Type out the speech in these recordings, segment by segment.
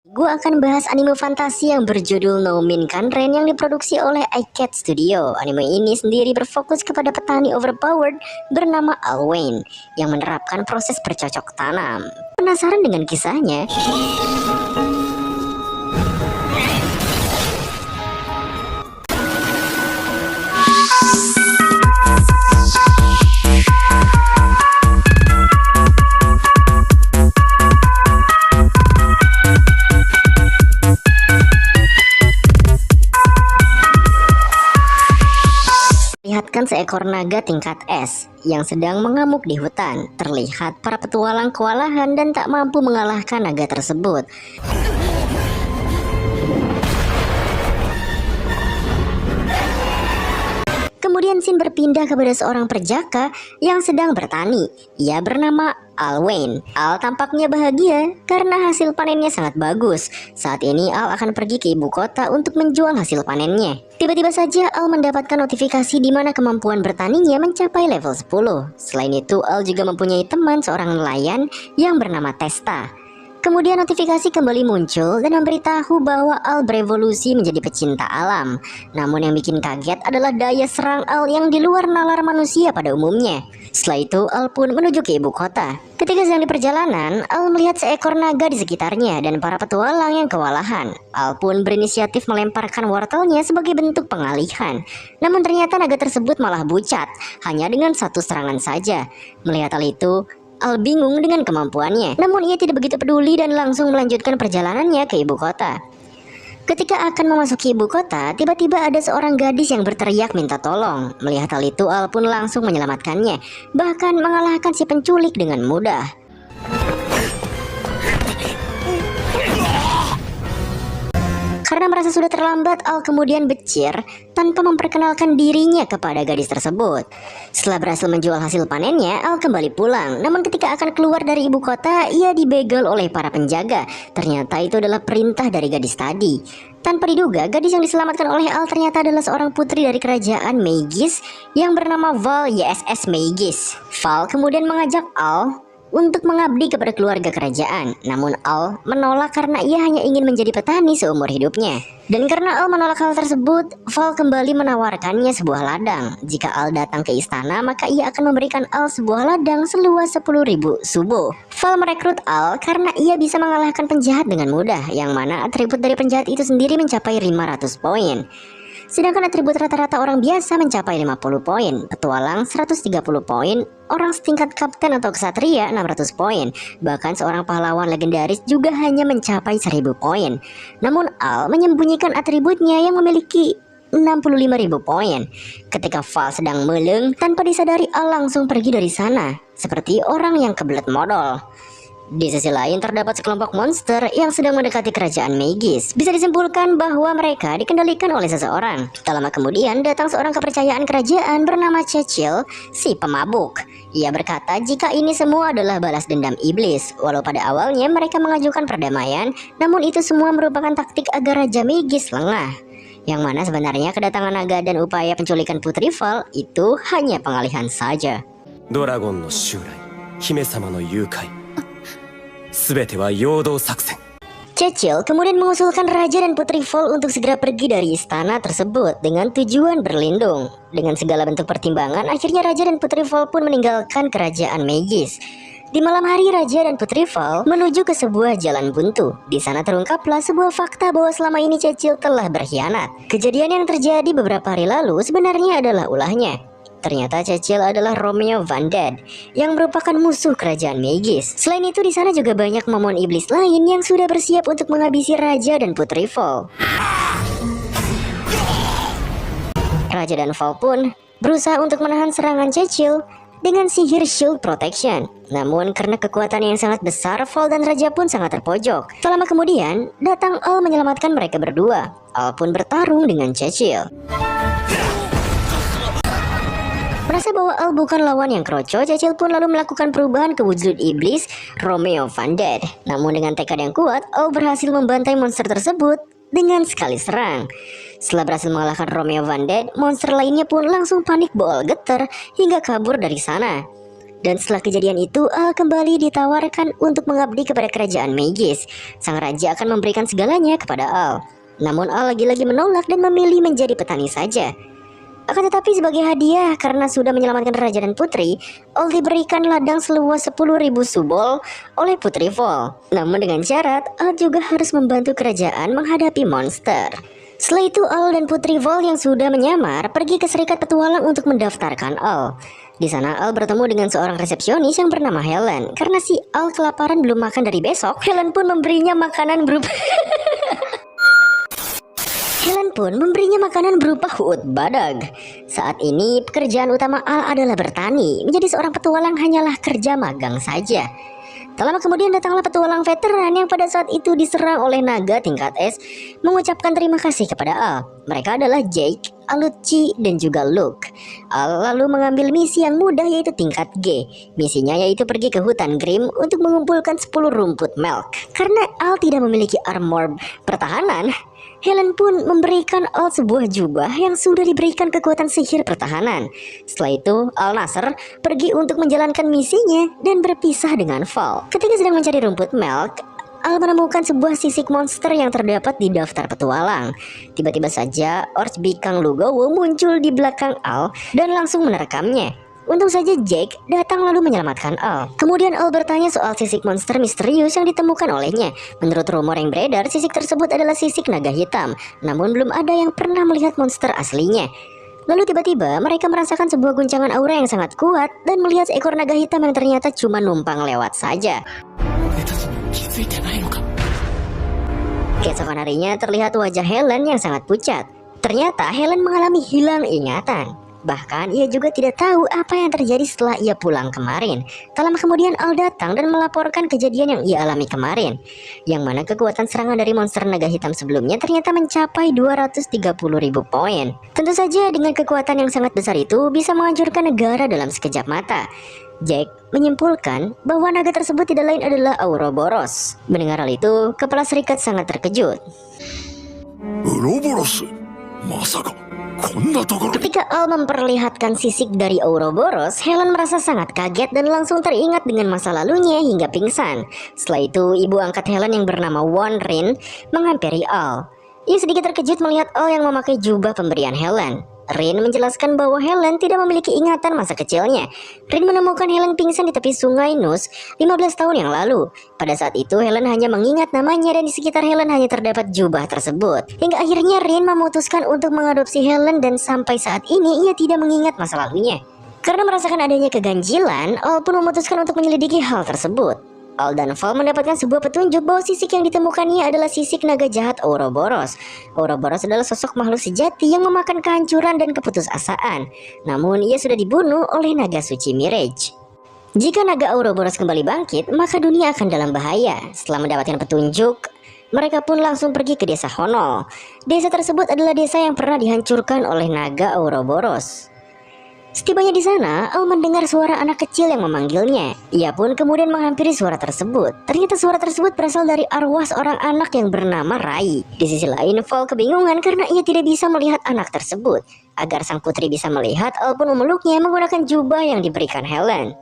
Gue akan bahas anime fantasi yang berjudul No Min Kanren yang diproduksi oleh iCat Studio. Anime ini sendiri berfokus kepada petani overpowered bernama Alwyn yang menerapkan proses bercocok tanam. Penasaran dengan kisahnya? Lihatkan seekor naga tingkat S yang sedang mengamuk di hutan. Terlihat para petualang kewalahan dan tak mampu mengalahkan naga tersebut. Kemudian scene berpindah kepada seorang perjaka yang sedang bertani. Ia bernama Alwyn. Al tampaknya bahagia karena hasil panennya sangat bagus. Saat ini Al akan pergi ke ibu kota untuk menjual hasil panennya. Tiba-tiba saja Al mendapatkan notifikasi di mana kemampuan bertaninya mencapai level 10. Selain itu Al juga mempunyai teman seorang nelayan yang bernama Testa. Kemudian notifikasi kembali muncul dan memberitahu bahwa Al berevolusi menjadi pecinta alam. Namun yang bikin kaget adalah daya serang Al yang di luar nalar manusia pada umumnya. Setelah itu Al pun menuju ke ibu kota. Ketika sedang di perjalanan, Al melihat seekor naga di sekitarnya dan para petualang yang kewalahan. Al pun berinisiatif melemparkan wortelnya sebagai bentuk pengalihan. Namun ternyata naga tersebut malah bucat, hanya dengan satu serangan saja. Melihat hal itu, Al bingung dengan kemampuannya, namun ia tidak begitu peduli dan langsung melanjutkan perjalanannya ke ibu kota. Ketika akan memasuki ibu kota, tiba-tiba ada seorang gadis yang berteriak minta tolong. Melihat hal itu, Al pun langsung menyelamatkannya, bahkan mengalahkan si penculik dengan mudah. Karena merasa sudah terlambat, Al kemudian becir tanpa memperkenalkan dirinya kepada gadis tersebut. Setelah berhasil menjual hasil panennya, Al kembali pulang. Namun ketika akan keluar dari ibu kota, ia dibegal oleh para penjaga. Ternyata itu adalah perintah dari gadis tadi. Tanpa diduga, gadis yang diselamatkan oleh Al ternyata adalah seorang putri dari kerajaan Maegis yang bernama Val YSS Maegis. Val kemudian mengajak Al untuk mengabdi kepada keluarga kerajaan. Namun Al menolak karena ia hanya ingin menjadi petani seumur hidupnya. Dan karena Al menolak hal tersebut, Val kembali menawarkannya sebuah ladang. Jika Al datang ke istana, maka ia akan memberikan Al sebuah ladang seluas 10.000 subo. Val merekrut Al karena ia bisa mengalahkan penjahat dengan mudah, yang mana atribut dari penjahat itu sendiri mencapai 500 poin. Sedangkan atribut rata-rata orang biasa mencapai 50 poin, petualang 130 poin, orang setingkat kapten atau ksatria 600 poin, bahkan seorang pahlawan legendaris juga hanya mencapai 1000 poin. Namun Al menyembunyikan atributnya yang memiliki 65.000 poin. Ketika Val sedang meleng, tanpa disadari Al langsung pergi dari sana, seperti orang yang kebelet modal. Di sisi lain terdapat sekelompok monster yang sedang mendekati kerajaan Maegis. Bisa disimpulkan bahwa mereka dikendalikan oleh seseorang. Tak lama kemudian datang seorang kepercayaan kerajaan bernama Cecil, si pemabuk. Ia berkata jika ini semua adalah balas dendam iblis. Walau pada awalnya mereka mengajukan perdamaian, namun itu semua merupakan taktik agar Raja Maegis lengah. Yang mana sebenarnya kedatangan naga dan upaya penculikan Putri Val itu hanya pengalihan saja. Dragon no Shurai, Hime-sama no Yukai. Cecil kemudian mengusulkan Raja dan Putri Val untuk segera pergi dari istana tersebut dengan tujuan berlindung. Dengan segala bentuk pertimbangan, akhirnya Raja dan Putri Val pun meninggalkan kerajaan Maegis. Di malam hari, Raja dan Putri Val menuju ke sebuah jalan buntu. Di sana terungkaplah sebuah fakta bahwa selama ini Cecil telah berkhianat. Kejadian yang terjadi beberapa hari lalu sebenarnya adalah ulahnya. Ternyata Cecil adalah Romeo Vanded yang merupakan musuh kerajaan Maegis. Selain itu di sana juga banyak momon iblis lain yang sudah bersiap untuk menghabisi Raja dan Putri Val. Raja dan Val pun berusaha untuk menahan serangan Cecil dengan sihir Shield Protection. Namun karena kekuatan yang sangat besar, Val dan Raja pun sangat terpojok. Tak lama kemudian datang Al menyelamatkan mereka berdua. Al pun bertarung dengan Cecil. Merasa bahwa Al bukan lawan yang kroco, Cecil pun lalu melakukan perubahan ke wujud iblis Romeo Vanded. Namun dengan tekad yang kuat, Al berhasil membantai monster tersebut dengan sekali serang. Setelah berhasil mengalahkan Romeo Vanded, monster lainnya pun langsung panik bool getar hingga kabur dari sana. Dan setelah kejadian itu, Al kembali ditawarkan untuk mengabdi kepada kerajaan Magis. Sang raja akan memberikan segalanya kepada Al. Namun Al lagi-lagi menolak dan memilih menjadi petani saja. Akan tetapi sebagai hadiah karena sudah menyelamatkan raja dan putri, Al diberikan ladang seluas 10.000 subol oleh Putri Vol. Namun dengan syarat, Al juga harus membantu kerajaan menghadapi monster. Setelah itu Al dan Putri Vol yang sudah menyamar pergi ke Serikat Petualang untuk mendaftarkan Al. Di sana Al bertemu dengan seorang resepsionis yang bernama Helen. Karena si Al kelaparan belum makan dari besok, Helen pun memberinya makanan berupa huut badag. Saat ini pekerjaan utama Al adalah bertani. Menjadi seorang petualang hanyalah kerja magang saja. Tak lama kemudian datanglah petualang veteran yang pada saat itu diserang oleh naga tingkat S mengucapkan terima kasih kepada Al. Mereka adalah Jake, Alucci, dan juga Luke. Al lalu mengambil misi yang mudah yaitu tingkat G. Misinya yaitu pergi ke hutan Grim untuk mengumpulkan 10 rumput milk. Karena Al tidak memiliki armor pertahanan, Helen pun memberikan Al sebuah jubah yang sudah diberikan kekuatan sihir pertahanan. Setelah itu, Al Nasser pergi untuk menjalankan misinya dan berpisah dengan Val. Ketika sedang mencari rumput milk, Al menemukan sebuah sisik monster yang terdapat di daftar petualang. Tiba-tiba saja, Orc Bikang Lugowo muncul di belakang Al dan langsung menerekamnya. Untung saja Jake datang lalu menyelamatkan Al. Kemudian Al bertanya soal sisik monster misterius yang ditemukan olehnya. Menurut rumor yang beredar, sisik tersebut adalah sisik naga hitam. Namun belum ada yang pernah melihat monster aslinya. Lalu tiba-tiba mereka merasakan sebuah guncangan aura yang sangat kuat dan melihat seekor naga hitam yang ternyata cuma numpang lewat saja. Keesokan harinya terlihat wajah Helen yang sangat pucat. Ternyata Helen mengalami hilang ingatan. Bahkan ia juga tidak tahu apa yang terjadi setelah ia pulang kemarin. Tak lama kemudian Al datang dan melaporkan kejadian yang ia alami kemarin, yang mana kekuatan serangan dari monster naga hitam sebelumnya ternyata mencapai 230.000 poin. Tentu saja dengan kekuatan yang sangat besar itu bisa menghancurkan negara dalam sekejap mata. Jack menyimpulkan bahwa naga tersebut tidak lain adalah Ouroboros. Mendengar hal itu, kepala serikat sangat terkejut. Ouroboros? Masaka? Ketika Al memperlihatkan sisik dari Ouroboros, Helen merasa sangat kaget dan langsung teringat dengan masa lalunya hingga pingsan. Setelah itu, ibu angkat Helen yang bernama Won Rin menghampiri Al. Ia sedikit terkejut melihat Al yang memakai jubah pemberian Helen. Rin menjelaskan bahwa Helen tidak memiliki ingatan masa kecilnya. Rin menemukan Helen pingsan di tepi sungai Nus 15 tahun yang lalu. Pada saat itu Helen hanya mengingat namanya dan di sekitar Helen hanya terdapat jubah tersebut. Hingga akhirnya Rin memutuskan untuk mengadopsi Helen dan sampai saat ini ia tidak mengingat masa lalunya. Karena merasakan adanya keganjilan, Al pun memutuskan untuk menyelidiki hal tersebut. Al dan Val mendapatkan sebuah petunjuk bahwa sisik yang ditemukannya adalah sisik naga jahat Ouroboros. Ouroboros adalah sosok makhluk sejati yang memakan kehancuran dan keputusasaan. Namun ia sudah dibunuh oleh naga suci Mirage. Jika naga Ouroboros kembali bangkit, maka dunia akan dalam bahaya. Setelah mendapatkan petunjuk, mereka pun langsung pergi ke desa Honol. Desa tersebut adalah desa yang pernah dihancurkan oleh naga Ouroboros. Setibanya di sana, Al mendengar suara anak kecil yang memanggilnya. Ia pun kemudian menghampiri suara tersebut. Ternyata suara tersebut berasal dari arwah seorang anak yang bernama Rai. Di sisi lain, Val kebingungan karena ia tidak bisa melihat anak tersebut. Agar sang putri bisa melihat, Al pun memeluknya menggunakan jubah yang diberikan Helen.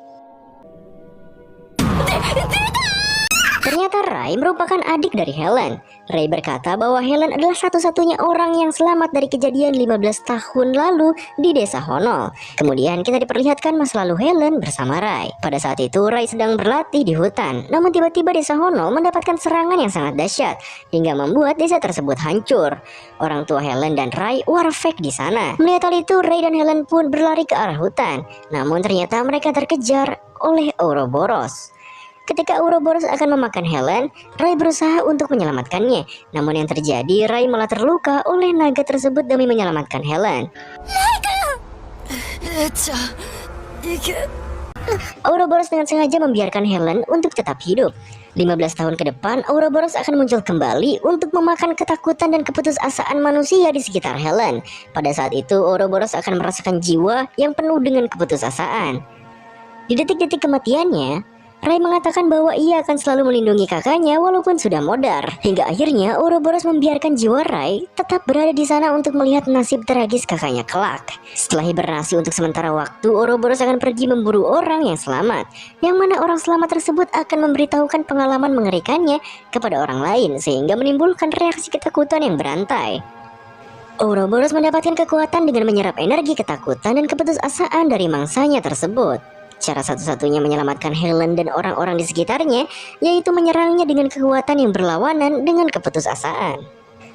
Ternyata Rai merupakan adik dari Helen. Rai berkata bahwa Helen adalah satu-satunya orang yang selamat dari kejadian 15 tahun lalu di desa Honol. Kemudian kita diperlihatkan masa lalu Helen bersama Rai. Pada saat itu Rai sedang berlatih di hutan. Namun tiba-tiba desa Honol mendapatkan serangan yang sangat dahsyat hingga membuat desa tersebut hancur. Orang tua Helen dan Rai warfek di sana. Melihat hal itu, Rai dan Helen pun berlari ke arah hutan. Namun ternyata mereka terkejar oleh Ouroboros. Ketika Ouroboros akan memakan Helen, Rai berusaha untuk menyelamatkannya. Namun yang terjadi, Rai malah terluka oleh naga tersebut demi menyelamatkan Helen. Ouroboros dengan sengaja membiarkan Helen untuk tetap hidup. 15 tahun ke depan, Ouroboros akan muncul kembali untuk memakan ketakutan dan keputusasaan manusia di sekitar Helen. Pada saat itu, Ouroboros akan merasakan jiwa yang penuh dengan keputusasaan. Di detik-detik kematiannya, Rai mengatakan bahwa ia akan selalu melindungi kakaknya walaupun sudah modar. Hingga akhirnya Ouroboros membiarkan jiwa Rai tetap berada di sana untuk melihat nasib tragis kakaknya kelak. Setelah hibernasi untuk sementara waktu, Ouroboros akan pergi memburu orang yang selamat, yang mana orang selamat tersebut akan memberitahukan pengalaman mengerikannya kepada orang lain sehingga menimbulkan reaksi ketakutan yang berantai. Ouroboros mendapatkan kekuatan dengan menyerap energi ketakutan dan keputusasaan dari mangsanya tersebut. Cara satu-satunya menyelamatkan Helen dan orang-orang di sekitarnya yaitu menyerangnya dengan kekuatan yang berlawanan dengan keputusasaan.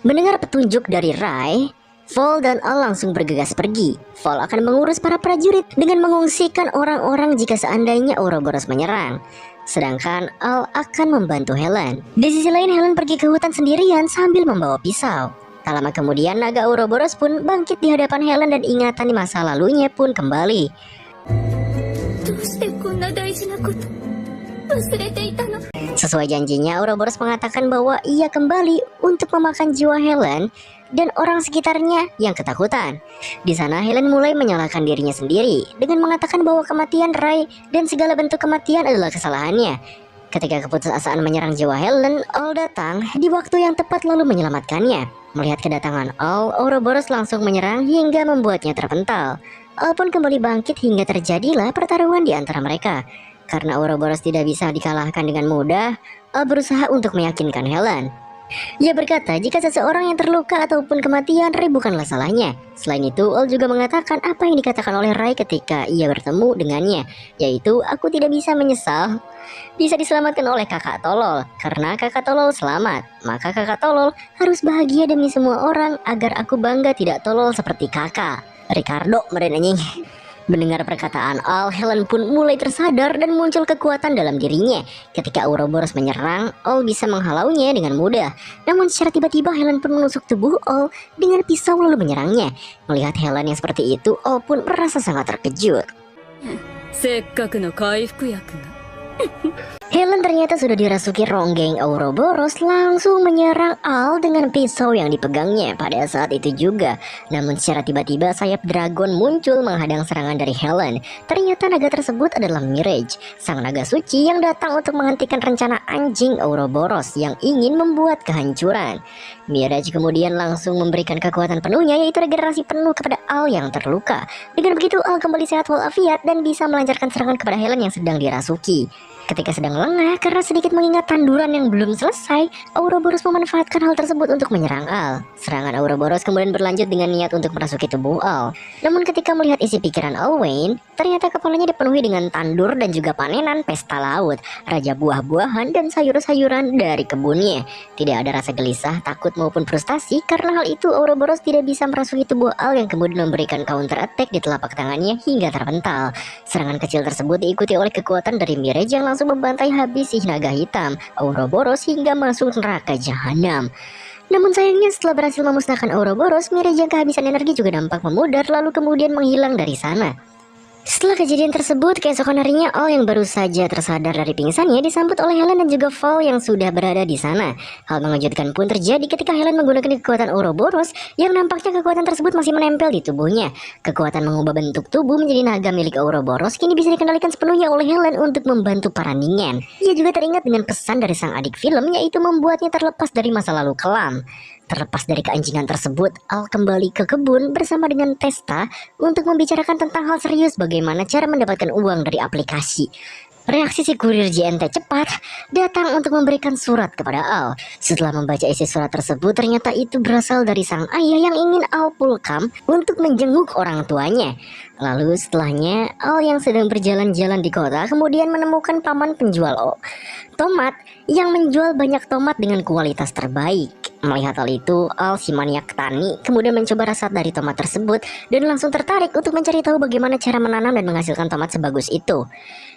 Mendengar petunjuk dari Rai, Vol dan Al langsung bergegas pergi. Vol akan mengurus para prajurit dengan mengungsikan orang-orang jika seandainya Ouroboros menyerang. Sedangkan Al akan membantu Helen. Di sisi lain, Helen pergi ke hutan sendirian sambil membawa pisau. Tak lama kemudian naga Ouroboros pun bangkit di hadapan Helen dan ingatan di masa lalunya pun kembali. Sesuai janjinya, Ouroboros mengatakan bahwa ia kembali untuk memakan jiwa Helen dan orang sekitarnya yang ketakutan. Di sana Helen mulai menyalahkan dirinya sendiri dengan mengatakan bahwa kematian Rai dan segala bentuk kematian adalah kesalahannya. Ketika keputusasaan menyerang jiwa Helen, Al datang di waktu yang tepat lalu menyelamatkannya. Melihat kedatangan Al, Ouroboros langsung menyerang hingga membuatnya terpental. Al pun kembali bangkit hingga terjadilah pertarungan di antara mereka. Karena Ouroboros tidak bisa dikalahkan dengan mudah, Al berusaha untuk meyakinkan Helen. Ia berkata jika seseorang yang terluka ataupun kematian, Rai bukanlah salahnya. Selain itu, Al juga mengatakan apa yang dikatakan oleh Rai ketika ia bertemu dengannya, yaitu aku tidak bisa menyesal bisa diselamatkan oleh kakak tolol. Karena kakak tolol selamat, maka kakak tolol harus bahagia demi semua orang agar aku bangga tidak tolol seperti kakak. Ricardo meren anjing. Mendengar perkataan Al, Helen pun mulai tersadar dan muncul kekuatan dalam dirinya. Ketika Ouroboros menyerang, Al bisa menghalaunya dengan mudah. Namun secara tiba-tiba Helen pun menusuk tubuh Al dengan pisau lalu menyerangnya. Melihat Helen yang seperti itu, Al pun merasa sangat terkejut. Helen ternyata sudah dirasuki ronggeng Ouroboros langsung menyerang Al dengan pisau yang dipegangnya pada saat itu juga. Namun secara tiba-tiba sayap dragon muncul menghadang serangan dari Helen. Ternyata naga tersebut adalah Mirage, sang naga suci yang datang untuk menghentikan rencana anjing Ouroboros yang ingin membuat kehancuran. Mirage kemudian langsung memberikan kekuatan penuhnya yaitu regenerasi penuh kepada Al yang terluka. Dengan begitu Al kembali sehat walafiat dan bisa melancarkan serangan kepada Helen yang sedang dirasuki. Ketika sedang lengah karena sedikit mengingat tanduran yang belum selesai, Ouroboros memanfaatkan hal tersebut untuk menyerang Al. Serangan Ouroboros kemudian berlanjut dengan niat untuk merasuki tubuh Al. Namun ketika melihat isi pikiran Alwyn, ternyata kepalanya dipenuhi dengan tandur dan juga panenan pesta laut, raja buah-buahan dan sayur-sayuran dari kebunnya. Tidak ada rasa gelisah, takut maupun frustasi karena hal itu Ouroboros tidak bisa merasuki tubuh Al yang kemudian memberikan counter attack di telapak tangannya hingga terpental. Serangan kecil tersebut diikuti oleh kekuatan dari Mirage yang langsung membantai habis si naga hitam Ouroboros hingga masuk neraka jahanam. Namun sayangnya setelah berhasil memusnahkan Ouroboros, Mirage yang kehabisan energi juga nampak memudar lalu kemudian menghilang dari sana. Setelah kejadian tersebut, keesokan harinya Al yang baru saja tersadar dari pingsannya disambut oleh Helen dan juga Val yang sudah berada di sana. Hal mengejutkan pun terjadi ketika Helen menggunakan kekuatan Ouroboros yang nampaknya kekuatan tersebut masih menempel di tubuhnya. Kekuatan mengubah bentuk tubuh menjadi naga milik Ouroboros kini bisa dikendalikan sepenuhnya oleh Helen untuk membantu perandingan. Ia juga teringat dengan pesan dari sang adik film yaitu membuatnya terlepas dari masa lalu kelam. Terlepas dari keanjingan tersebut, Al kembali ke kebun bersama dengan Testa untuk membicarakan tentang hal serius bagaimana cara mendapatkan uang dari aplikasi. Reaksi si kurir JNT cepat datang untuk memberikan surat kepada Al. Setelah membaca isi surat tersebut, ternyata itu berasal dari sang ayah yang ingin Al pulkam untuk menjenguk orang tuanya. Lalu setelahnya, Al yang sedang berjalan-jalan di kota kemudian menemukan paman penjual tomat yang menjual banyak tomat dengan kualitas terbaik. Melihat hal itu, Al si maniak tani kemudian mencoba rasa dari tomat tersebut dan langsung tertarik untuk mencari tahu bagaimana cara menanam dan menghasilkan tomat sebagus itu.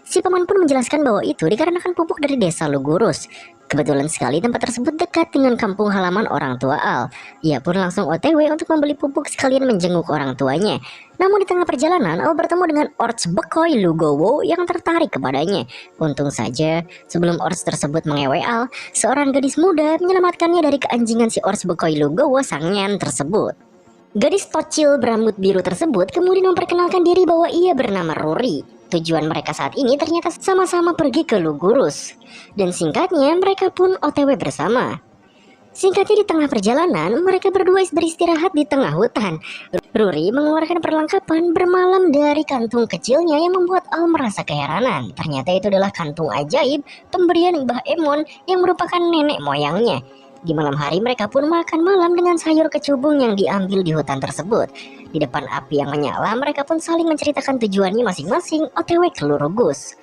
Si paman pun menjelaskan bahwa itu dikarenakan pupuk dari desa Lugurus. Kebetulan sekali tempat tersebut dekat dengan kampung halaman orang tua Al. Ia pun langsung OTW untuk membeli pupuk sekalian menjenguk orang tuanya. Namun di tengah perjalanan, Al bertemu dengan Orcs Bekoy Lugowo yang tertarik kepadanya. Untung saja, sebelum Orcs tersebut mengewe Al, seorang gadis muda menyelamatkannya dari keanjingan si Orcs Bekoy Lugowo sang Nyan tersebut. Gadis tocil berambut biru tersebut kemudian memperkenalkan diri bahwa ia bernama Rory. Tujuan mereka saat ini ternyata sama-sama pergi ke Lugurus. Dan singkatnya mereka pun OTW bersama. Singkatnya di tengah perjalanan mereka berdua beristirahat di tengah hutan. Rory mengeluarkan perlengkapan bermalam dari kantung kecilnya yang membuat Al merasa keheranan. Ternyata itu adalah kantung ajaib pemberian Mbah Emon yang merupakan nenek moyangnya. Di malam hari mereka pun makan malam dengan sayur kecubung yang diambil di hutan tersebut. Di depan api yang menyala mereka pun saling menceritakan tujuannya masing-masing OTW ke Lurugus.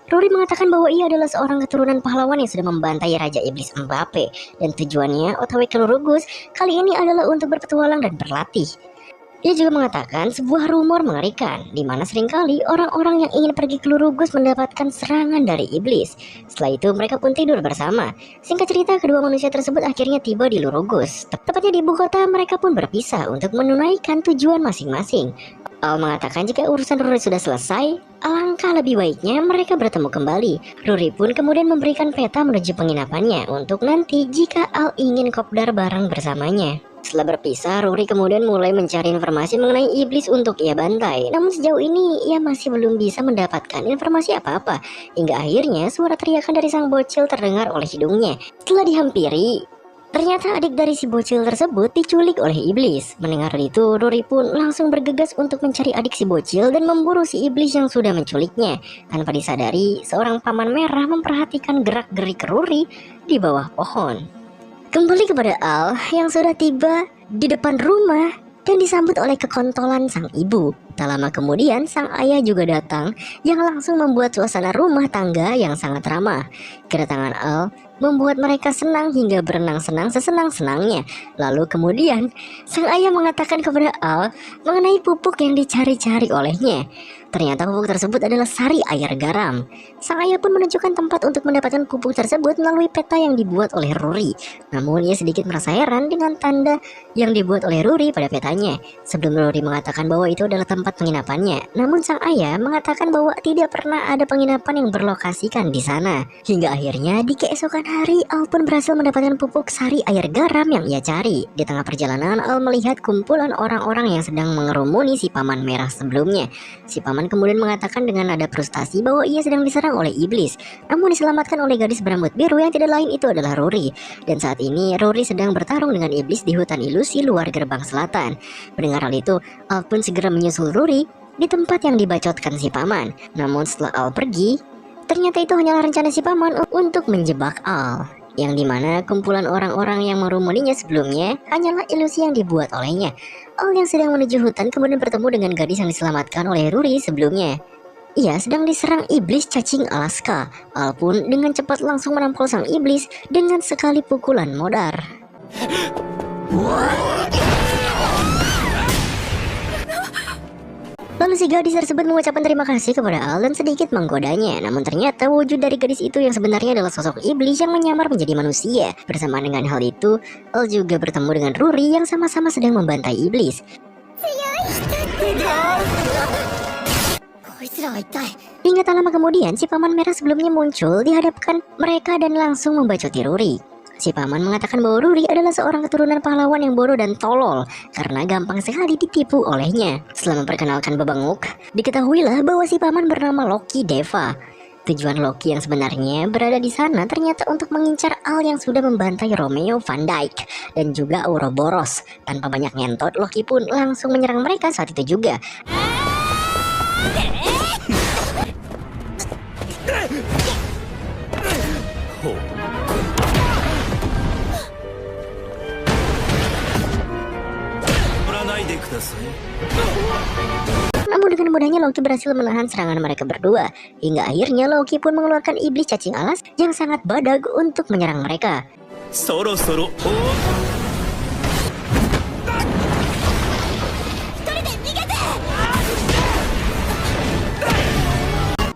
Rory mengatakan bahwa ia adalah seorang keturunan pahlawan yang sudah membantai Raja Iblis Mbappe. Dan tujuannya OTW ke Lurugus kali ini adalah untuk berpetualang dan berlatih. Ia juga mengatakan sebuah rumor mengerikan, di mana seringkali orang-orang yang ingin pergi ke Lurugus mendapatkan serangan dari iblis. Setelah itu mereka pun tidur bersama. Singkat cerita, kedua manusia tersebut akhirnya tiba di Lurugus. Tepatnya di ibu kota, mereka pun berpisah untuk menunaikan tujuan masing-masing. Al mengatakan jika urusan Rory sudah selesai, alangkah lebih baiknya mereka bertemu kembali. Rory pun kemudian memberikan peta menuju penginapannya untuk nanti jika Al ingin kopdar bareng bersamanya. Setelah berpisah, Rory kemudian mulai mencari informasi mengenai iblis untuk ia bantai. Namun sejauh ini ia masih belum bisa mendapatkan informasi apa-apa. Hingga akhirnya suara teriakan dari sang bocil terdengar oleh hidungnya. Setelah dihampiri, ternyata adik dari si bocil tersebut diculik oleh iblis. Mendengar itu, Rory pun langsung bergegas untuk mencari adik si bocil dan memburu si iblis yang sudah menculiknya. Tanpa disadari, seorang paman merah memperhatikan gerak-gerik Rory di bawah pohon. Kembali kepada Al yang sudah tiba di depan rumah dan disambut oleh kekontolan sang ibu. Tak lama kemudian sang ayah juga datang yang langsung membuat suasana rumah tangga yang sangat ramah. Kedatangan Al membuat mereka senang hingga berenang senang sesenang-senangnya. Lalu kemudian sang ayah mengatakan kepada Al mengenai pupuk yang dicari-cari olehnya. Ternyata pupuk tersebut adalah sari air garam. Sang ayah pun menunjukkan tempat untuk mendapatkan pupuk tersebut melalui peta yang dibuat oleh Rory. Namun ia sedikit merasa heran dengan tanda yang dibuat oleh Rory pada petanya. Sebelum Rory mengatakan bahwa itu adalah tempat penginapannya, namun sang ayah mengatakan bahwa tidak pernah ada penginapan yang berlokasikan di sana. Hingga akhirnya di keesokan hari Al pun berhasil mendapatkan pupuk sari air garam yang ia cari. Di tengah perjalanan Al melihat kumpulan orang-orang yang sedang mengerumuni si paman merah sebelumnya. Si paman kemudian mengatakan dengan nada frustasi bahwa ia sedang diserang oleh iblis, namun diselamatkan oleh gadis berambut biru yang tidak lain itu adalah Rory. Dan saat ini Rory sedang bertarung dengan iblis di hutan ilusi luar gerbang selatan. Mendengar hal itu, Al pun segera menyusul Rory di tempat yang dibacotkan si paman. Namun setelah Al pergi, ternyata itu hanyalah rencana si paman untuk menjebak Al, yang dimana kumpulan orang-orang yang merumuninya sebelumnya hanyalah ilusi yang dibuat olehnya. Al yang sedang menuju hutan kemudian bertemu dengan gadis yang diselamatkan oleh Rory sebelumnya. Ia sedang diserang iblis cacing Alaska. Al pun dengan cepat langsung menampol sang iblis dengan sekali pukulan modar. Lalu si gadis tersebut mengucapkan terima kasih kepada Al dan sedikit menggodanya. Namun ternyata wujud dari gadis itu yang sebenarnya adalah sosok iblis yang menyamar menjadi manusia. Bersamaan dengan hal itu, Al juga bertemu dengan Rory yang sama-sama sedang membantai iblis. Hingga tak lama kemudian, si paman merah sebelumnya muncul di hadapan mereka dan langsung membacoti Rory. Si paman mengatakan bahwa Rory adalah seorang keturunan pahlawan yang bodoh dan tolol karena gampang sekali ditipu olehnya. Setelah memperkenalkan bebenguk, diketahuilah bahwa si paman bernama Loki Deva. Tujuan Loki yang sebenarnya berada di sana ternyata untuk mengincar Al yang sudah membantai Romeo Van Dyke dan juga Ouroboros. Tanpa banyak ngentot, Loki pun langsung menyerang mereka saat itu juga. Namun dengan mudahnya Loki berhasil menahan serangan mereka berdua. Hingga akhirnya Loki pun mengeluarkan iblis cacing alas yang sangat badag untuk menyerang mereka.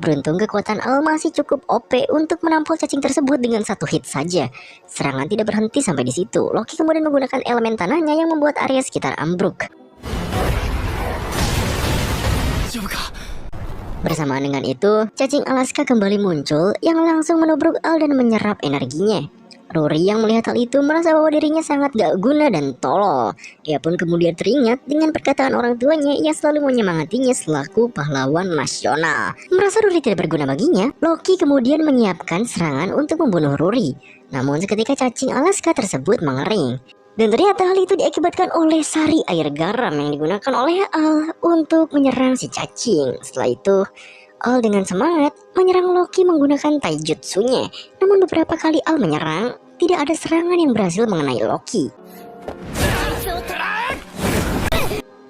Beruntung kekuatan Al masih cukup OP untuk menampol cacing tersebut dengan satu hit saja. Serangan tidak berhenti sampai di situ. Loki kemudian menggunakan elemen tanahnya yang membuat area sekitar ambruk. Bersamaan dengan itu, cacing Alaska kembali muncul yang langsung menubruk Al dan menyerap energinya. Rory yang melihat hal itu merasa bahwa dirinya sangat gak guna dan tolol. Ia pun kemudian teringat dengan perkataan orang tuanya yang selalu menyemangatinya selaku pahlawan nasional. Merasa Rory tidak berguna baginya, Loki kemudian menyiapkan serangan untuk membunuh Rory. Namun seketika cacing Alaska tersebut mengering. Dan ternyata hal itu diakibatkan oleh sari air garam yang digunakan oleh Al untuk menyerang si cacing. Setelah itu, Al dengan semangat menyerang Loki menggunakan taijutsunya. Namun beberapa kali Al menyerang, tidak ada serangan yang berhasil mengenai Loki.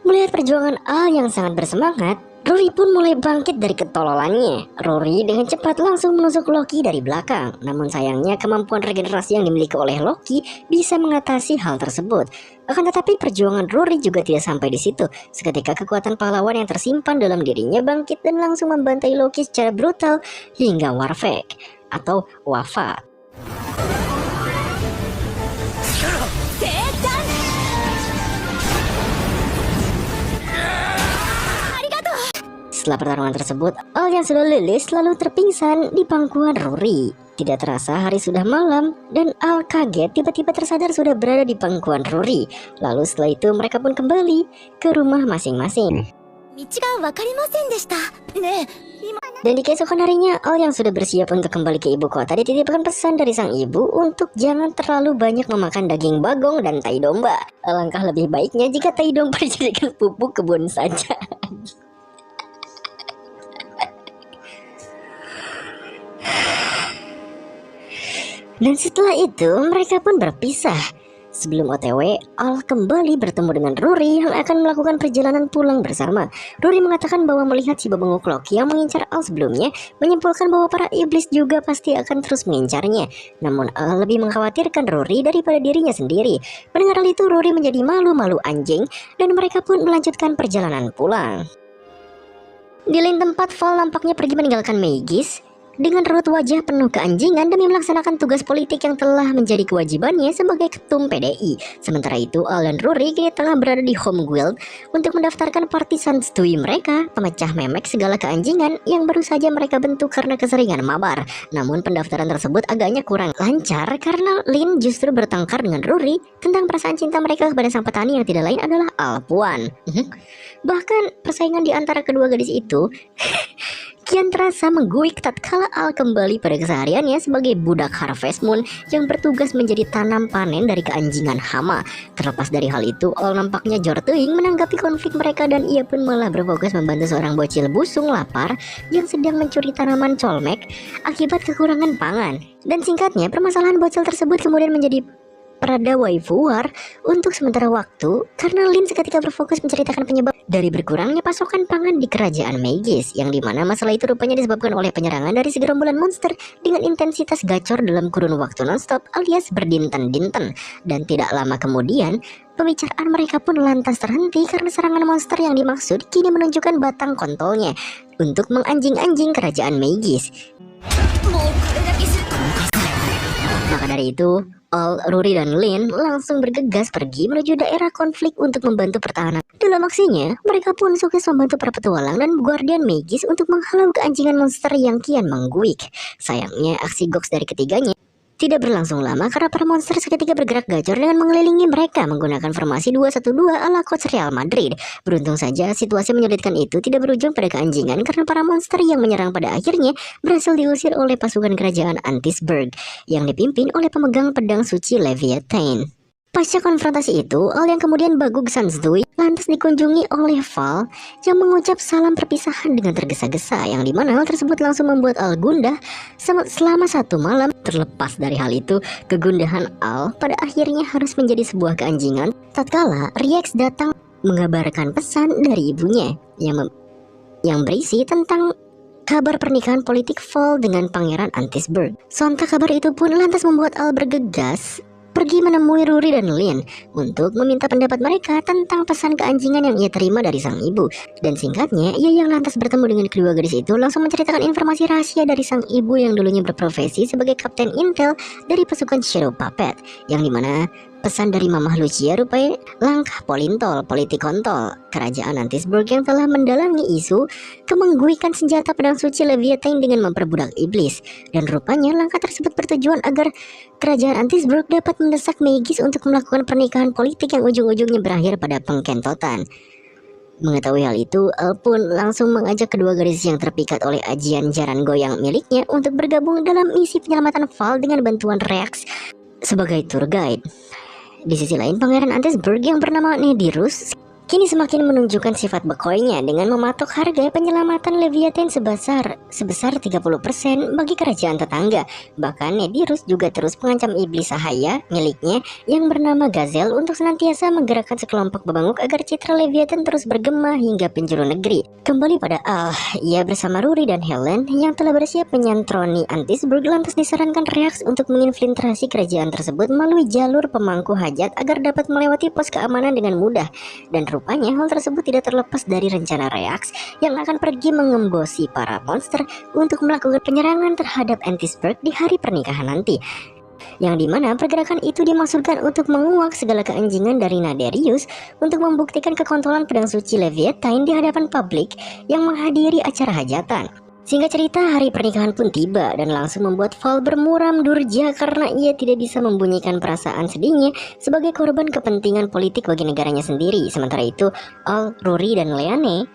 Melihat perjuangan Al yang sangat bersemangat, Rory pun mulai bangkit dari ketololannya. Rory dengan cepat langsung menusuk Loki dari belakang. Namun sayangnya kemampuan regenerasi yang dimiliki oleh Loki bisa mengatasi hal tersebut. Akan tetapi perjuangan Rory juga tidak sampai di situ. Seketika kekuatan pahlawan yang tersimpan dalam dirinya bangkit dan langsung membantai Loki secara brutal hingga wafat atau wafat. Setelah pertarungan tersebut, Al yang sudah lilis lalu terpingsan di pangkuan Rory. Tidak terasa hari sudah malam dan Al kaget tiba-tiba tersadar sudah berada di pangkuan Rory. Lalu setelah itu mereka pun kembali ke rumah masing-masing. Dan di keesokan harinya, Al yang sudah bersiap untuk kembali ke ibu kota dititipkan pesan dari sang ibu untuk jangan terlalu banyak memakan daging bagong dan tai domba. Alangkah lebih baiknya jika tai domba dijadikan pupuk kebun saja. Dan setelah itu mereka pun berpisah. Sebelum OTW, Al kembali bertemu dengan Rory yang akan melakukan perjalanan pulang bersama. Rory mengatakan bahwa melihat si babenguk Loki yang mengincar Al sebelumnya, menyimpulkan bahwa para iblis juga pasti akan terus mengincarnya. Namun Al lebih mengkhawatirkan Rory daripada dirinya sendiri. Mendengar hal itu, Rory menjadi malu-malu anjing dan mereka pun melanjutkan perjalanan pulang. Di lain tempat, Val nampaknya pergi meninggalkan Maegis dengan raut wajah penuh keanjingan demi melaksanakan tugas politik yang telah menjadi kewajibannya sebagai ketum PDI. Sementara itu, Al dan Rory kini tengah berada di Home Guild untuk mendaftarkan partisan stui mereka, pemecah memek segala keanjingan yang baru saja mereka bentuk karena keseringan mabar. Namun pendaftaran tersebut agaknya kurang lancar karena Lin justru bertengkar dengan Rory tentang perasaan cinta mereka kepada sang petani yang tidak lain adalah Alpuan. Bahkan persaingan di antara kedua gadis itu kian terasa mengguik tatkala Al kembali pada kesehariannya sebagai budak Harvest Moon yang bertugas menjadi tanam panen dari keanjingan hama. Terlepas dari hal itu, Al nampaknya jortuing menanggapi konflik mereka dan ia pun malah berfokus membantu seorang bocil busung lapar yang sedang mencuri tanaman colmek akibat kekurangan pangan. Dan singkatnya, permasalahan bocil tersebut kemudian menjadi perada waifu war untuk sementara waktu karena Lin seketika berfokus menceritakan penyebab dari berkurangnya pasokan pangan di kerajaan Maegis, yang dimana masalah itu rupanya disebabkan oleh penyerangan dari segerombolan monster dengan intensitas gacor dalam kurun waktu nonstop alias berdinten-dinten. Dan tidak lama kemudian pembicaraan mereka pun lantas terhenti karena serangan monster yang dimaksud kini menunjukkan batang kontolnya untuk menganjing-anjing kerajaan Maegis. Maka dari itu, Al, Rory, dan Lin langsung bergegas pergi menuju daerah konflik untuk membantu pertahanan. Dalam aksinya, mereka pun sukses membantu para petualang dan guardian Maegis untuk menghalau keanjingan monster yang kian mengguik. Sayangnya, aksi goks dari ketiganya tidak berlangsung lama karena para monster seketika bergerak gacor dengan mengelilingi mereka menggunakan formasi 2-1-2 ala coach Real Madrid. Beruntung saja situasi menyulitkan itu tidak berujung pada keanjingan karena para monster yang menyerang pada akhirnya berhasil diusir oleh pasukan kerajaan Antisburg yang dipimpin oleh pemegang pedang suci Leviathan. Pasca konfrontasi itu, Al yang kemudian bagug Sansdui lantas dikunjungi oleh Val yang mengucap salam perpisahan dengan tergesa-gesa, yang dimana hal tersebut langsung membuat Al gundah selama satu malam. Terlepas dari hal itu, kegundahan Al pada akhirnya harus menjadi sebuah keanjingan tatkala Riex datang mengabarkan pesan dari ibunya yang berisi tentang kabar pernikahan politik Val dengan Pangeran Antisburg. Sontak kabar itu pun lantas membuat Al bergegas pergi menemui Rory dan Lin untuk meminta pendapat mereka tentang pesan keanjingan yang ia terima dari sang ibu. Dan singkatnya, ia yang lantas bertemu dengan kedua gadis itu langsung menceritakan informasi rahasia dari sang ibu yang dulunya berprofesi sebagai kapten intel dari pasukan Shadow Puppet, yang dimana pesan dari Mamah Lucia rupanya langkah politikontol kerajaan Antisburg yang telah mendalangi isu kemengguikan senjata pedang suci Leviathan dengan memperbudak iblis. Dan rupanya langkah tersebut bertujuan agar kerajaan Antisburg dapat mendesak Maegis untuk melakukan pernikahan politik yang ujung-ujungnya berakhir pada pengkentotan. Mengetahui hal itu, Al pun langsung mengajak kedua gadis yang terpikat oleh ajian jaran goyang miliknya untuk bergabung dalam misi penyelamatan Val dengan bantuan Reax sebagai tour guide. Di sisi lain, Pangeran Antisburg yang bernama Nedirus kini semakin menunjukkan sifat bekoinya dengan mematok harga penyelamatan Leviathan sebesar 30% bagi kerajaan tetangga. Bahkan Nedirus juga terus mengancam iblis sahaya miliknya yang bernama Gazel untuk senantiasa menggerakkan sekelompok pembanguk agar citra Leviathan terus bergema hingga penjuru negeri. Kembali pada Al, ia bersama Rory dan Helen yang telah bersiap menyantroni Antisburg lantas disarankan Reax untuk menginfiltrasi kerajaan tersebut melalui jalur pemangku hajat agar dapat melewati pos keamanan dengan mudah. Dan rupanya hal tersebut tidak terlepas dari rencana Reax yang akan pergi mengembosi para monster untuk melakukan penyerangan terhadap Antisburg di hari pernikahan nanti. Yang dimana pergerakan itu dimaksudkan untuk menguak segala keanjingan dari Naderius untuk membuktikan kekontrolan pedang suci Leviathan di hadapan publik yang menghadiri acara hajatan. Singkat cerita, hari pernikahan pun tiba dan langsung membuat Val bermuram durja karena ia tidak bisa membunyikan perasaan sedihnya sebagai korban kepentingan politik bagi negaranya sendiri. Sementara itu, Al, Rory, dan Leane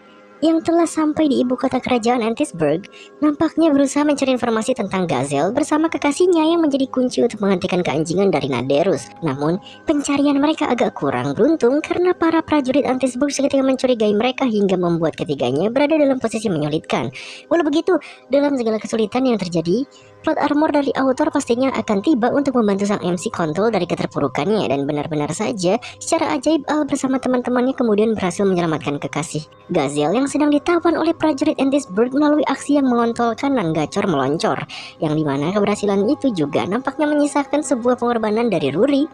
yang telah sampai di ibu kota kerajaan Antisburg nampaknya berusaha mencari informasi tentang Gazel bersama kekasihnya yang menjadi kunci untuk menghentikan keanjingan dari Naderus. Namun, pencarian mereka agak kurang beruntung karena para prajurit Antisburg seketika mencurigai mereka hingga membuat ketiganya berada dalam posisi menyulitkan. Walau begitu, dalam segala kesulitan yang terjadi, plot armor dari autor pastinya akan tiba untuk membantu sang MC Kontrol dari keterpurukannya. Dan benar-benar saja, secara ajaib Al bersama teman-temannya kemudian berhasil menyelamatkan kekasih Gazel yang sedang ditawan oleh prajurit Antisburg melalui aksi yang mengontolkan dan gacor meloncor, yang dimana keberhasilan itu juga nampaknya menyisakan sebuah pengorbanan dari Rory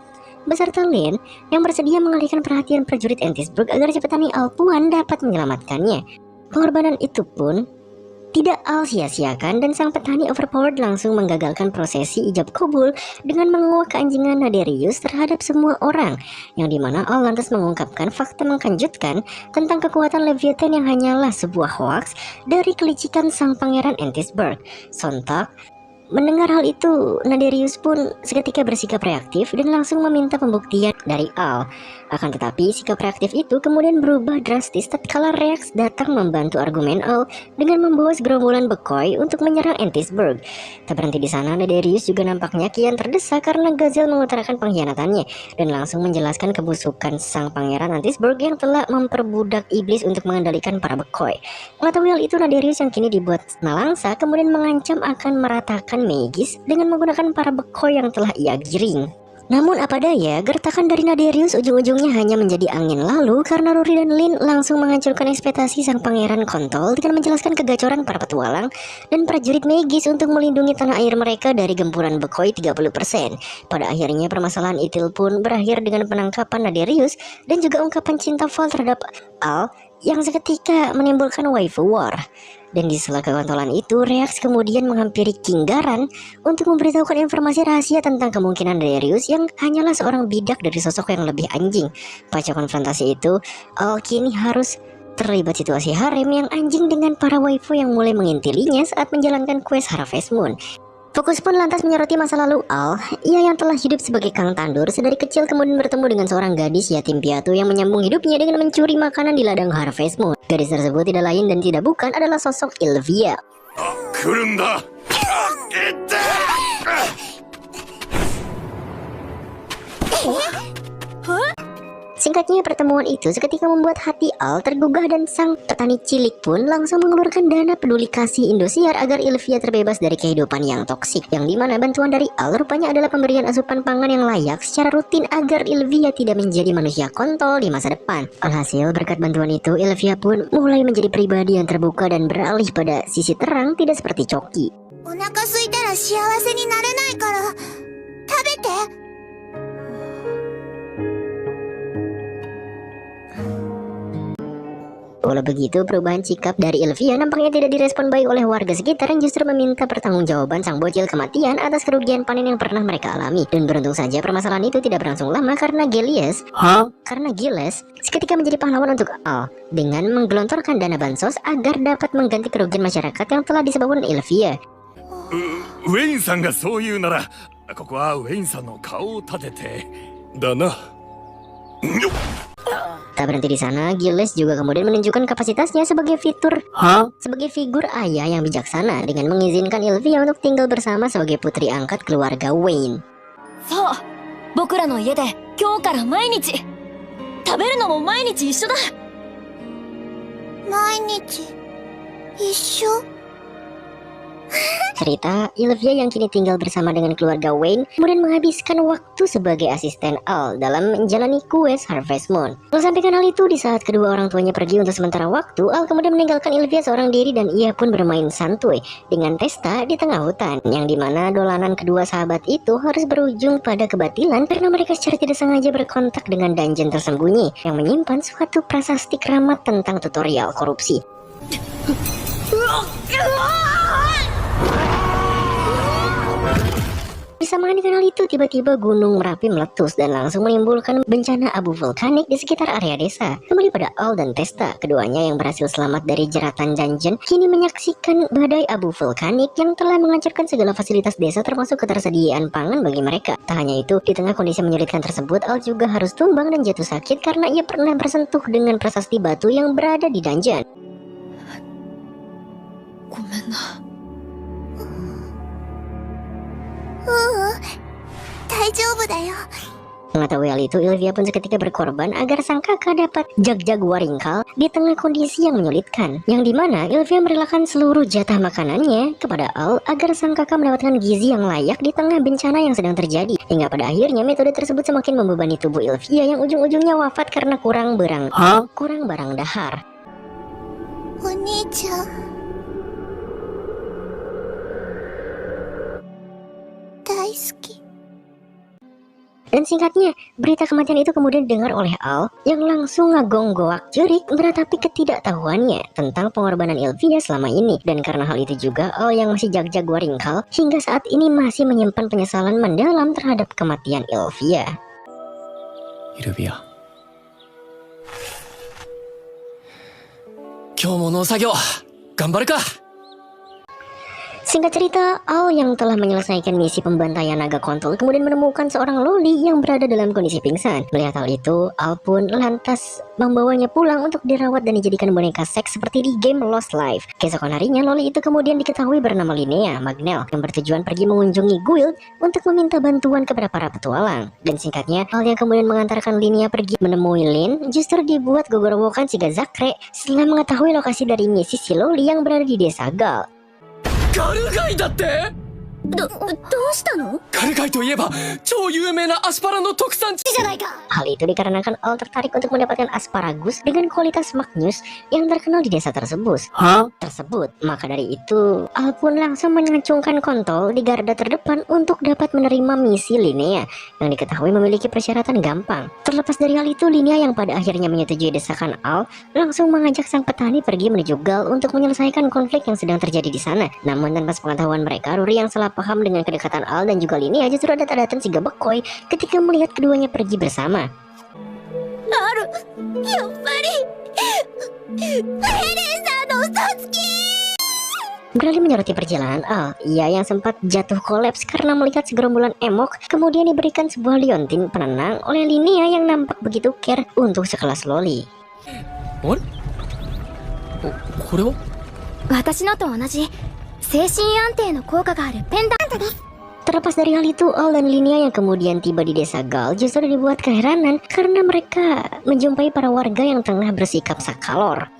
beserta Lin yang bersedia mengalihkan perhatian prajurit Antisburg agar cepatani Al Puan dapat menyelamatkannya. Pengorbanan itu pun tidak Al sia-siakan dan sang petani overpowered langsung menggagalkan prosesi ijab kabul dengan menguak keanjingan Naderius terhadap semua orang, yang dimana Al lantas mengungkapkan fakta mengejutkan tentang kekuatan Leviathan yang hanyalah sebuah hoaks dari kelicikan sang pangeran Antisburg. Sontak mendengar hal itu, Naderius pun seketika bersikap reaktif dan langsung meminta pembuktian dari Al. Akan tetapi sikap reaktif itu kemudian berubah drastis tatkala Reax datang membantu argumen Al dengan membawa segerombolan bekoi untuk menyerang Antisburg. Tak berhenti di sana, Naderius juga nampaknya kian terdesak karena Gazel mengutarakan pengkhianatannya dan langsung menjelaskan kebusukan sang pangeran Antisburg yang telah memperbudak iblis untuk mengendalikan para bekoi. Mengetahui hal itu, Naderius yang kini dibuat nalangsa kemudian mengancam akan meratakan Maegis dengan menggunakan para bekoi yang telah ia giring. Namun apa daya, gertakan dari Naderius ujung-ujungnya hanya menjadi angin lalu karena Rory dan Lin langsung menghancurkan ekspektasi sang pangeran kontol dengan menjelaskan kegacoran para petualang dan prajurit Maegis untuk melindungi tanah air mereka dari gempuran bekoi 30%. Pada akhirnya permasalahan itu pun berakhir dengan penangkapan Naderius dan juga ungkapan cinta Val terhadap Al yang seketika menimbulkan waifu war. Dan di sela kekontolan itu, Reax kemudian menghampiri King Garan untuk memberitahukan informasi rahasia tentang kemungkinan Darius yang hanyalah seorang bidak dari sosok yang lebih anjing. Pasca konfrontasi itu, Al kini harus terlibat situasi harem yang anjing dengan para waifu yang mulai mengintilinya saat menjalankan quest Harvest Moon. Fokus pun lantas menyoroti masa lalu Al, ia yang telah hidup sebagai kang tandur sedari kecil kemudian bertemu dengan seorang gadis yatim piatu yang menyambung hidupnya dengan mencuri makanan di ladang Harvest Moon. Gadis tersebut tidak lain dan tidak bukan adalah sosok Ilvia. Singkatnya, pertemuan itu seketika membuat hati Al tergugah dan sang petani cilik pun langsung mengeluarkan dana peduli kasih Indosiar agar Ilvia terbebas dari kehidupan yang toksik, yang dimana bantuan dari Al rupanya adalah pemberian asupan pangan yang layak secara rutin agar Ilvia tidak menjadi manusia kontol di masa depan. Alhasil, berkat bantuan itu, Ilvia pun mulai menjadi pribadi yang terbuka dan beralih pada sisi terang, tidak seperti Choki. Walau begitu, perubahan sikap dari Ilvia nampaknya tidak direspon baik oleh warga sekitar yang justru meminta pertanggungjawaban sang bocil kematian atas kerugian panen yang pernah mereka alami. Dan beruntung saja permasalahan itu tidak berlangsung lama karena Giles seketika menjadi pahlawan untuk Al dengan menggelontorkan dana bansos agar dapat mengganti kerugian masyarakat yang telah disebabkan Ilvia. ウェインさんがそう言うなら、ここはウェインさんの顔を立てて。だな。よっ。 Tak berhenti di sana, Giles juga kemudian menunjukkan kapasitasnya sebagai figur ayah yang bijaksana dengan mengizinkan Ilvia untuk tinggal bersama sebagai putri angkat keluarga Wayne. そう、僕らの家で今日から毎日食べるのも毎日一緒だ。毎日一緒 Cerita, Ilvia yang kini tinggal bersama dengan keluarga Wayne kemudian menghabiskan waktu sebagai asisten Al dalam menjalani kues Harvest Moon. Sampaikan hal itu di saat kedua orang tuanya pergi untuk sementara waktu, Al kemudian meninggalkan Ilvia seorang diri dan ia pun bermain santuy dengan Testa di tengah hutan, yang dimana dolanan kedua sahabat itu harus berujung pada kebatilan karena mereka secara tidak sengaja berkontak dengan dungeon tersembunyi yang menyimpan suatu prasasti keramat tentang tutorial korupsi. Bersamaan dengan hal itu, tiba-tiba gunung Merapi meletus dan langsung menimbulkan bencana abu vulkanik di sekitar area desa. Kembali pada Al dan Testa, keduanya yang berhasil selamat dari jeratan dungeon kini menyaksikan badai abu vulkanik yang telah menghancurkan segala fasilitas desa termasuk ketersediaan pangan bagi mereka. Tak hanya itu, di tengah kondisi menyulitkan tersebut, Al juga harus tumbang dan jatuh sakit karena ia pernah bersentuh dengan prasasti batu yang berada di dungeon. ごめんな。大丈夫だよ。 Mengetahui hal itu, Ilvia pun seketika berkorban agar sang kakak dapat jag-jag waringkal di tengah kondisi yang menyulitkan, yang dimana Ilvia merelakan seluruh jatah makanannya kepada Al agar sang kakak mendapatkan gizi yang layak di tengah bencana yang sedang terjadi. Hingga pada akhirnya metode tersebut semakin membebani tubuh Ilvia yang ujung-ujungnya wafat karena kurang barang dahar. お兄ちゃん大好き。 Dan singkatnya, berita kematian itu kemudian didengar oleh Al yang langsung ngagong-goak jurik meratapi ketidaktahuannya tentang pengorbanan Ilvia selama ini. Dan karena hal itu juga, Al yang masih jag-jag waringkal hingga saat ini masih menyimpan penyesalan mendalam terhadap kematian Ilvia. イルビア、今日も農作業頑張るか。 Singkat cerita, Al yang telah menyelesaikan misi pembantaian naga kontol kemudian menemukan seorang loli yang berada dalam kondisi pingsan. Melihat hal itu, Al pun lantas membawanya pulang untuk dirawat dan dijadikan boneka seks seperti di game Lost Life. Keesokan harinya, loli itu kemudian diketahui bernama Linnea Magnell yang bertujuan pergi mengunjungi guild untuk meminta bantuan kepada para petualang. Dan singkatnya, Al yang kemudian mengantarkan Linnea pergi menemui Lin justru dibuat gogorowokan si Gazakre setelah mengetahui lokasi dari misi si loli yang berada di desa Gal. ガルガイだって。どうしたの？ガルガイといえば超有名なアスパラの特産地じゃないか。 Hal itu dikarenakan Al tertarik untuk mendapatkan asparagus dengan kualitas Magnus yang terkenal di desa tersebut. Maka dari itu, Al pun langsung mengacungkan kontol di garda terdepan untuk dapat menerima misi Linnea yang diketahui memiliki persyaratan gampang. Terlepas dari hal itu, Linnea yang pada akhirnya menyetujui desakan Al langsung mengajak sang petani pergi menuju Gal untuk menyelesaikan konflik yang sedang terjadi di sana. Namun tanpa sepengetahuan mereka, Ruri yang salah paham dengan kedekatan Al dan juga Linnea justru datang si Gabekoy ketika melihat keduanya pergi bersama. やっぱりエレンさんの嘘つき。 Beralih menyoroti perjalanan Al, ia yang sempat jatuh kolaps karena melihat segerombolan emok kemudian diberikan sebuah liontin penenang oleh Linnea yang nampak begitu care untuk sekelas loli. あれ？これは？ 私のと同じ精神安定の効果があるペンダントです。 Terlepas dari hal itu, Al dan Linnea yang kemudian tiba di desa Gal justru dibuat keheranan karena mereka menjumpai para warga yang tengah bersikap sakalor.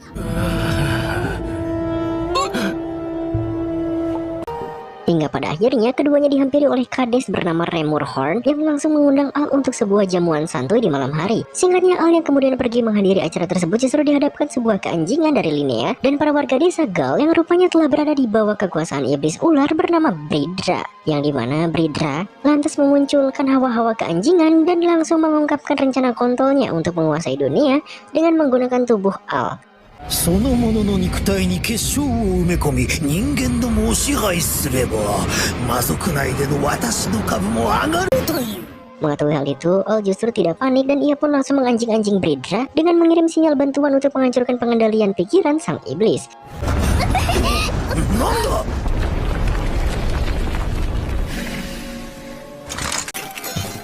Hingga pada akhirnya keduanya dihampiri oleh kades bernama Remur Horn yang langsung mengundang Al untuk sebuah jamuan santuy di malam hari. Singkatnya, Al yang kemudian pergi menghadiri acara tersebut justru dihadapkan sebuah keanjingan dari Linnea dan para warga desa Gal yang rupanya telah berada di bawah kekuasaan iblis ular bernama Bridra, yang dimana Bridra lantas memunculkan hawa-hawa keanjingan dan langsung mengungkapkan rencana kontolnya untuk menguasai dunia dengan menggunakan tubuh Al. その者の肉体に結晶を埋め込み人間どもを支配すれば魔族内での私の株も上がるという。 Mengetahui hal itu, Al justru tidak panik dan ia pun langsung menganjing-anjing Bridra dengan mengirim sinyal bantuan untuk menghancurkan pengendalian pikiran sang iblis. なんだ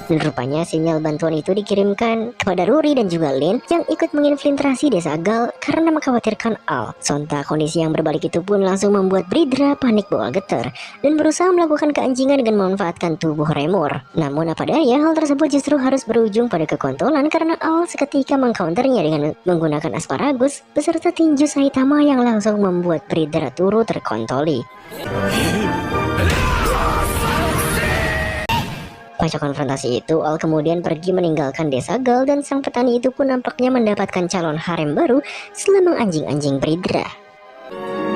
Dan rupanya sinyal bantuan itu dikirimkan kepada Ruri dan juga Lin yang ikut menginfiltrasi desa Gal karena mengkhawatirkan Al. Sontak kondisi yang berbalik itu pun langsung membuat Bridra panik bawal getar dan berusaha melakukan keanjingan dengan memanfaatkan tubuh Remor. Namun apa daya, hal tersebut justru harus berujung pada kekontolan karena Al seketika mengcounternya dengan menggunakan asparagus beserta tinju Saitama yang langsung membuat Bridra turut terkontoli. Pasca konfrontasi itu, Al kemudian pergi meninggalkan desa Gal dan sang petani itu pun nampaknya mendapatkan calon harem baru setelah menganjing-anjing Bridra.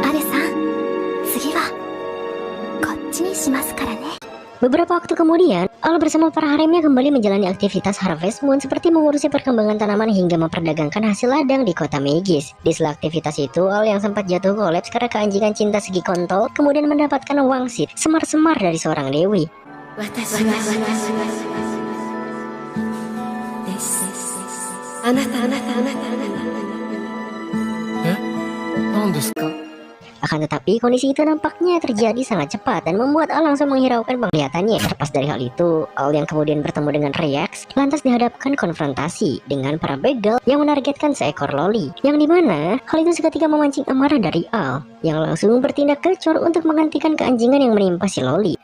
アレさん、次はこっちにしますからね。 Beberapa waktu kemudian, Al bersama para haremnya kembali menjalani aktivitas Harvest Moon seperti mengurusi perkembangan tanaman hingga memperdagangkan hasil ladang di kota Megis. Di sela aktivitas itu, Al yang sempat jatuh kolaps karena keanjingan cinta segi kontol kemudian mendapatkan wangsit semar-semar dari seorang dewi. 私はあなた何ですか？ Akan tetapi, kondisi itu nampaknya terjadi sangat cepat dan membuat Al langsung menghiraukan penglihatannya. Terlepas dari hal itu, Al yang kemudian bertemu dengan Reax lantas dihadapkan konfrontasi dengan para begal yang menargetkan seekor loli. Yang dimana hal itu seketika memancing amarah dari Al yang langsung bertindak gacor untuk menghentikan keanjingan yang menimpa si loli.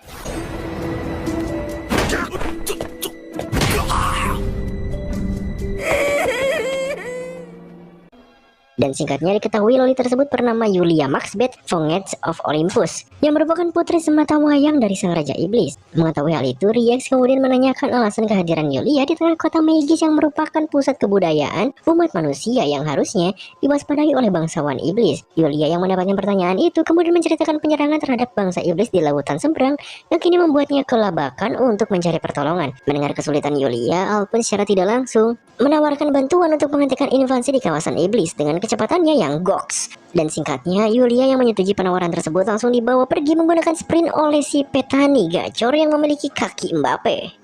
Dan singkatnya diketahui loli tersebut bernama Yulia Maxbeth Vongets of Olympus yang merupakan putri semata wayang dari sang raja iblis. Mengetahui hal itu, Reax kemudian menanyakan alasan kehadiran Yulia di tengah kota Megis yang merupakan pusat kebudayaan umat manusia yang harusnya diwaspadai oleh bangsawan iblis. Yulia yang mendapatkan pertanyaan itu kemudian menceritakan penyerangan terhadap bangsa iblis di lautan seberang yang kini membuatnya kelabakan untuk mencari pertolongan. Mendengar kesulitan Yulia, Al pun secara tidak langsung menawarkan bantuan untuk menghentikan invasi di kawasan iblis dengan kecepatannya yang goks. Dan singkatnya, Yulia yang menyetujui penawaran tersebut langsung dibawa pergi menggunakan sprint oleh si petani gacor yang memiliki kaki Mbappe.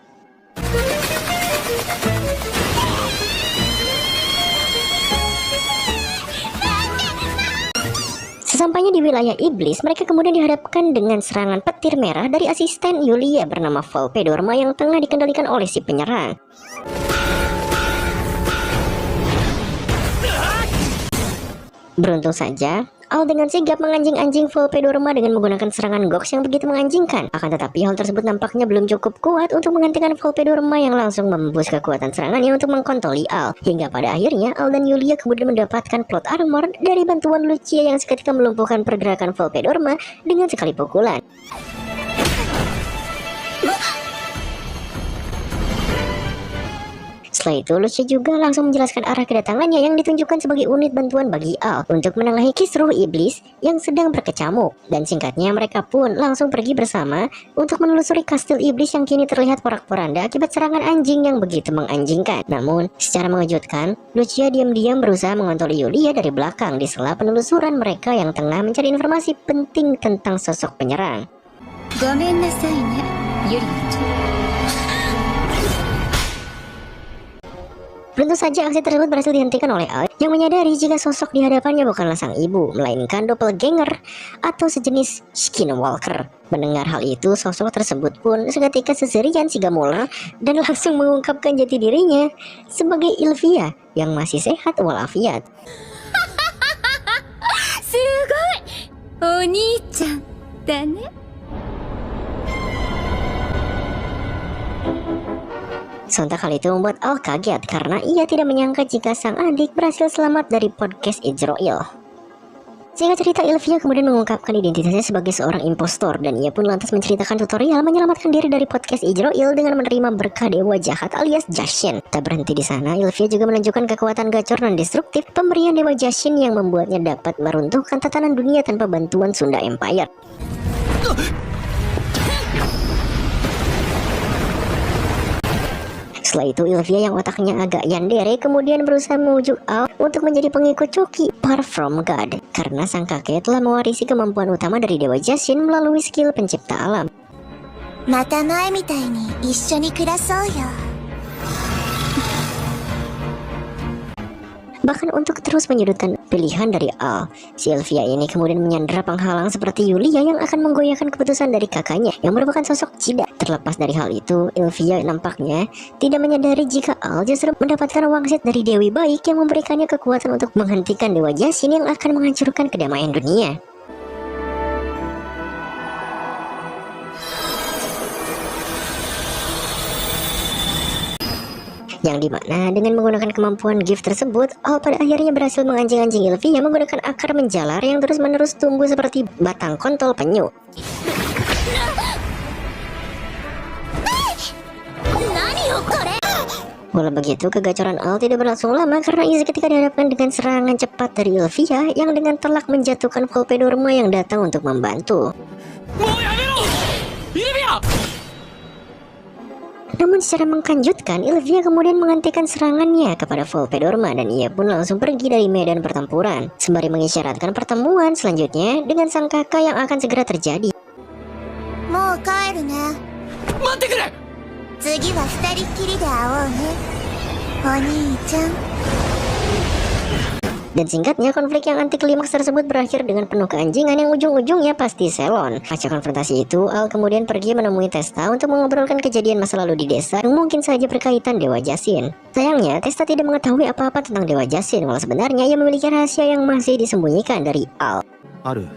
Sesampainya di wilayah iblis, mereka kemudian dihadapkan dengan serangan petir merah dari asisten Yulia bernama Volpedorma yang tengah dikendalikan oleh si penyerang. Beruntung saja, Al dengan sigap menganjing-anjing Volpedorma dengan menggunakan serangan Gox yang begitu menganjingkan. Akan tetapi hal tersebut nampaknya belum cukup kuat untuk menghentikan Volpedorma yang langsung membus kekuatan serangannya untuk mengkontoli Al. Hingga pada akhirnya, Al dan Yulia kemudian mendapatkan plot armor dari bantuan Lucia yang seketika melumpuhkan pergerakan Volpedorma dengan sekali pukulan. Setelah itu, Lucia juga langsung menjelaskan arah kedatangannya yang ditunjukkan sebagai unit bantuan bagi Al untuk menengahi kisruh iblis yang sedang berkecamuk. Dan singkatnya, mereka pun langsung pergi bersama untuk menelusuri kastil iblis yang kini terlihat porak-poranda akibat serangan anjing yang begitu menganjingkan. Namun, secara mengejutkan, Lucia diam-diam berusaha mengontoli Yulia dari belakang di sela penelusuran mereka yang tengah mencari informasi penting tentang sosok penyerang. ごめんなさいね、ユリアちゃん。 Tentu saja aksi tersebut berhasil dihentikan oleh Al yang menyadari jika sosok di hadapannya bukanlah sang ibu, melainkan doppelganger atau sejenis skinwalker. Mendengar hal itu, sosok tersebut pun seketika seserian sigamuler dan langsung mengungkapkan jati dirinya sebagai Ilvia yang masih sehat walafiat. すごい、お兄ちゃんだね。 Sontak hal itu membuat Al kaget karena ia tidak menyangka jika sang adik berhasil selamat dari podcast Izrael. Sehingga cerita Ilvia kemudian mengungkapkan identitasnya sebagai seorang impostor dan ia pun lantas menceritakan tutorial menyelamatkan diri dari podcast Izrael dengan menerima berkah dewa jahat alias Jashin. Tak berhenti di sana, Ilvia juga menunjukkan kekuatan gacor dan destruktif pemberian dewa Jashin yang membuatnya dapat meruntuhkan tatanan dunia tanpa bantuan Sunda Empire. Setelah itu Ilvia yang otaknya agak yandere kemudian berusaha membujuk Al untuk menjadi pengikut Choki, Part from God, karena sang kakek telah mewarisi kemampuan utama dari Dewa Jashin melalui skill pencipta alam. また前みたいに一緒に暮らそうよ。 Bahkan untuk terus menyudutkan pilihan dari Al, Sylvia ini kemudian menyandera penghalang seperti Yulia yang akan menggoyahkan keputusan dari kakaknya yang merupakan sosok Chida. Terlepas dari hal itu, Ilvia nampaknya tidak menyadari jika Al justru mendapatkan wangsit dari Dewi Baik yang memberikannya kekuatan untuk menghentikan Dewa Jashin yang akan menghancurkan kedamaian dunia. Yang dimana dengan menggunakan kemampuan gift tersebut, Al pada akhirnya berhasil menganjing-anjing Ilvia menggunakan akar menjalar yang terus-menerus tumbuh seperti batang kontol penyu. Walau begitu, kegacoran Al tidak berlangsung lama karena Izzy ketika dihadapkan dengan serangan cepat dari Ilvia yang dengan telak menjatuhkan Volpedorma yang datang untuk membantu. Namun secara mengkanjutkan, Ilvia kemudian menghentikan serangannya kepada Volpedorma dan ia pun langsung pergi dari medan pertempuran, sembari mengisyaratkan pertemuan selanjutnya dengan sang kakak yang akan segera terjadi. もう帰るね。待ってくれ。次は二人っきりで会おうね。お兄ちゃん。 Dan singkatnya, konflik yang anti klimaks tersebut berakhir dengan penuh keanjingan yang ujung-ujungnya pasti Selon. Pasca konfrontasi itu, Al kemudian pergi menemui Testa untuk mengobrolkan kejadian masa lalu di desa yang mungkin saja berkaitan Dewa Jashin. Sayangnya, Testa tidak mengetahui apa-apa tentang Dewa Jashin, walau sebenarnya ia memiliki rahasia yang masih disembunyikan dari Al. ある。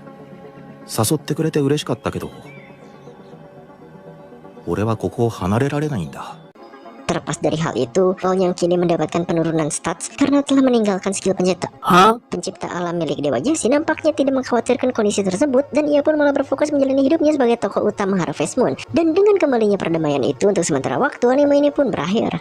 誘ってくれて嬉しかったけど、俺はここを離れられないんだ。 Terlepas dari hal itu, Al yang kini mendapatkan penurunan stats karena telah meninggalkan skill pencipta alam milik Dewa Jashin nampaknya tidak mengkhawatirkan kondisi tersebut dan ia pun malah berfokus menjalani hidupnya sebagai tokoh utama Harvest Moon. Dan dengan kembalinya perdamaian itu untuk sementara waktu, anime ini pun berakhir.